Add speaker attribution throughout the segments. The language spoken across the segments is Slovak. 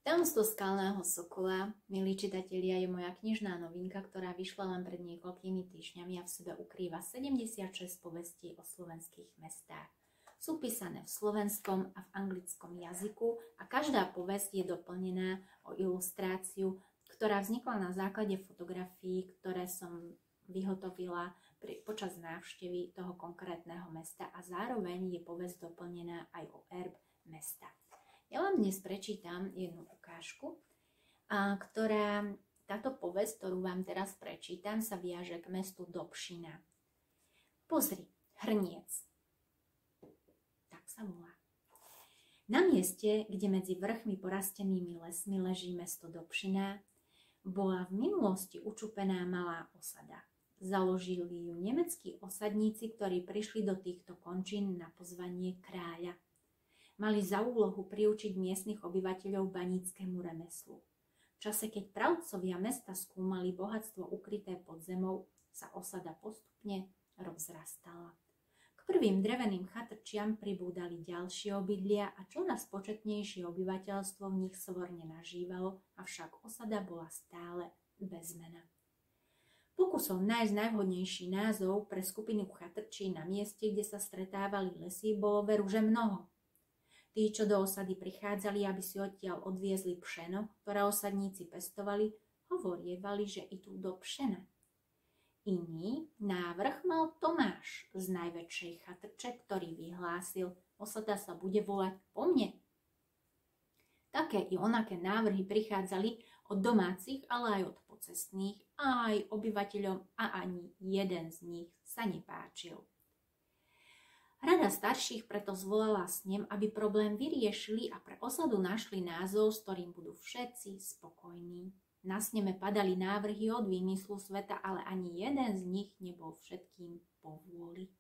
Speaker 1: Tajomstvo skalného sokola, milí čitatelia, je moja knižná novinka, ktorá vyšla len pred niekoľkými týždňami a v sebe ukrýva 76 povestí o slovenských mestách. Sú písané v slovenskom a v anglickom jazyku a každá povesť je doplnená o ilustráciu, ktorá vznikla na základe fotografií, ktoré som vyhotovila počas návštevy toho konkrétneho mesta a zároveň je povesť doplnená aj o erb mesta. Ja vám dnes prečítam jednu ukážku, táto povesť, ktorú vám teraz prečítam, sa viaže k mestu Dobšina. Pozri, Hrniec. Tak sa volá. Na mieste, kde medzi vrchmi porastenými lesmi leží mesto Dobšina, bola v minulosti učupená malá osada. Založili ju nemeckí osadníci, ktorí prišli do týchto končín na pozvanie kráľa. Mali za úlohu priučiť miestnych obyvateľov baníckému remeslu. V čase, keď pravdcovia mesta skúmali bohatstvo ukryté pod zemou, sa osada postupne rozrastala. K prvým dreveným chatrčiam pribúdali ďalšie obydlia a čoraz početnejšie obyvateľstvo v nich svorne nažívalo, avšak osada bola stále bez mena. Pokusom nájsť najvhodnejší názov pre skupinu chatrčí na mieste, kde sa stretávali lesy, bolo veru, že mnoho. Tí, čo do osady prichádzali, aby si odtiaľ odviezli pšeno, ktoré osadníci pestovali, hovorievali, že idú do Pšena. Iný návrh mal Tomáš z najväčšej chatrče, ktorý vyhlásil, osada sa bude volať po mne. Také i onaké návrhy prichádzali od domácich, ale aj od pocestných, a aj obyvateľom, a ani jeden z nich sa nepáčil. Rada starších preto zvolala snem, aby problém vyriešili a pre osadu našli názov, s ktorým budú všetci spokojní. Na sneme padali návrhy od výmyslu sveta, ale ani jeden z nich nebol všetkým po vôli.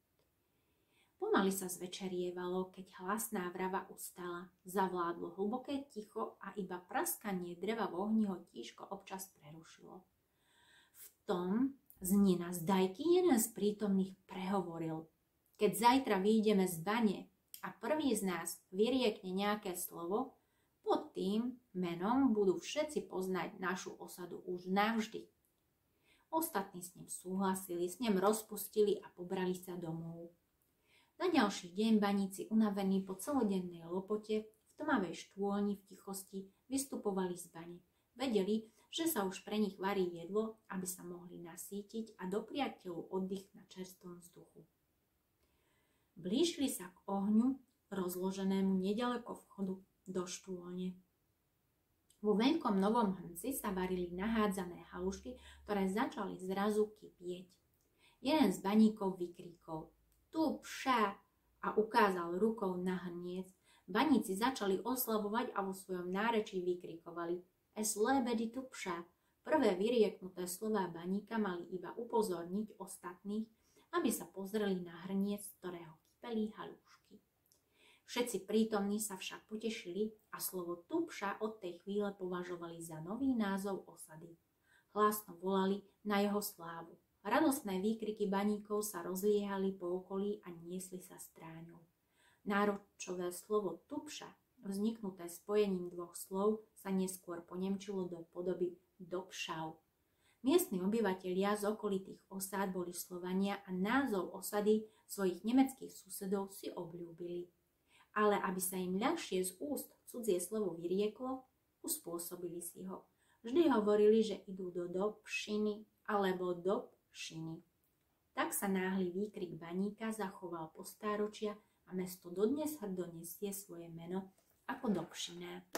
Speaker 1: Pomaly sa zvečerievalo, keď hlasná vrava ustala. Zavládlo hlboké ticho a iba praskanie dreva v ohni ho tížko občas prerušilo. V tom z nina zdajky jeden z prítomných prehovoril: Keď zajtra vyjdeme z bane a prvý z nás vyriekne nejaké slovo, pod tým menom budú všetci poznať našu osadu už navždy. Ostatní s ním súhlasili, s ním rozpustili a pobrali sa domov. Na ďalší deň baníci, unavení po celodennej lopote, v tmavej štôlni v tichosti vystupovali z bane. Vedeli, že sa už pre nich varí jedlo, aby sa mohli nasýtiť a dopriať telu oddych na čerstvom vzduchu. Blížili sa k ohňu, rozloženému nedaleko vchodu do štôlne. Vo veľkom novom hrnci sa varili nahádzané halušky, ktoré začali zrazu kypieť. Jeden z baníkov vykríkol: Tu pša! A ukázal rukou na hrniec. Baníci začali oslavovať a vo svojom nárečí vykrikovali: Es lebedi tu pša! Prvé vyrieknuté slová baníka mali iba upozorniť ostatných, aby sa pozreli na hrniec, ktorého kypeli halušky. Všetci prítomní sa však potešili a slovo tupša od tej chvíle považovali za nový názov osady. Hlásno volali na jeho slávu. Radostné výkriky baníkov sa rozliehali po okolí a niesli sa stráňou. Národčové slovo tupša, vzniknuté spojením dvoch slov, sa neskôr ponemčilo do podoby dobšau. Miestni obyvatelia z okolitých osád boli Slovania a názov osady svojich nemeckých susedov si obľúbili. Ale aby sa im ľahšie z úst cudzie slovo vyrieklo, uspôsobili si ho. Vždy hovorili, že idú do Dobšiny alebo do Pšiny. Tak sa náhly výkrik baníka zachoval po stáročia a mesto dodnes hrdo nesie svoje meno ako Dobšina.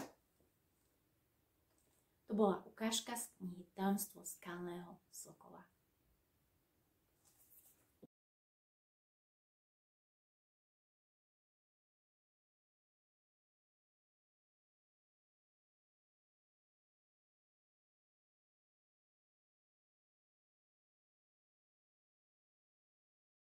Speaker 1: To bola ukážka z knihy Tajomstvo skalného sokola.